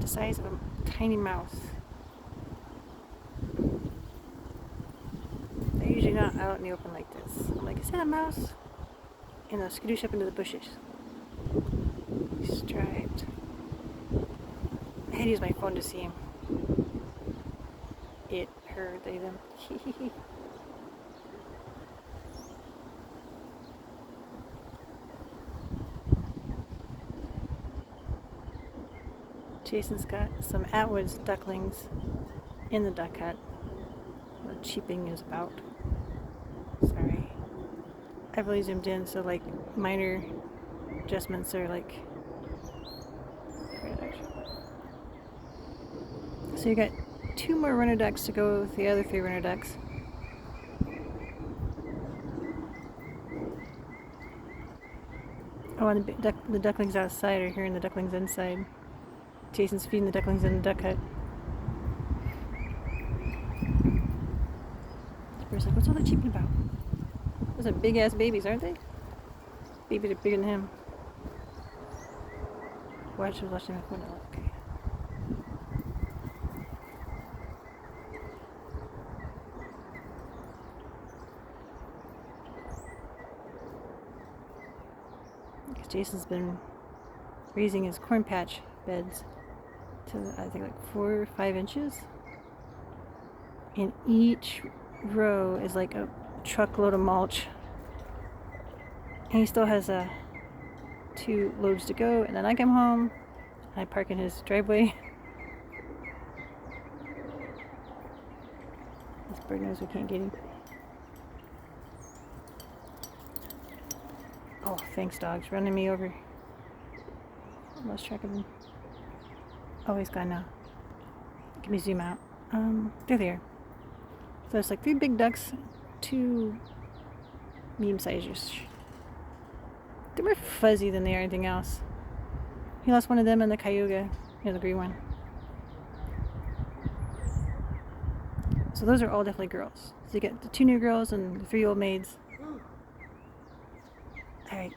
about the size of a tiny mouse. They're usually not out in the open like this. I'm like, is that a mouse? And they'll skadoosh up into the bushes. Striped. I had to use my phone to see him. It, her, they, them. Jason's got some Atwood's ducklings in the duck hut. What cheeping is about. Sorry. I've really zoomed in, so like minor adjustments are like. So you got 2 more runner ducks to go with the other 3 runner ducks. Oh, and the ducklings outside are hearing the ducklings inside. Jason's feeding the ducklings in the duck hut. The bird's like, what's all that cheeping about? Those are big ass babies, aren't they? Babies are bigger than him. Watching my phone. Okay. Because Jason's been raising his corn patch beds to I think like 4 or 5 inches, and each row is like a truckload of mulch, and he still has 2 loads to go. And then I come home, I park in his driveway. This bird knows we can't get him. Oh, thanks, dogs, running me over. Lost track of him. Oh, he's gone now. Let me zoom out. They're there. So it's like 3 big ducks, 2 medium-sized. They're more fuzzy than they are anything else. He lost one of them in the Cayuga, the green one. So those are all definitely girls. So you get the 2 new girls and the 3 old maids. Alright.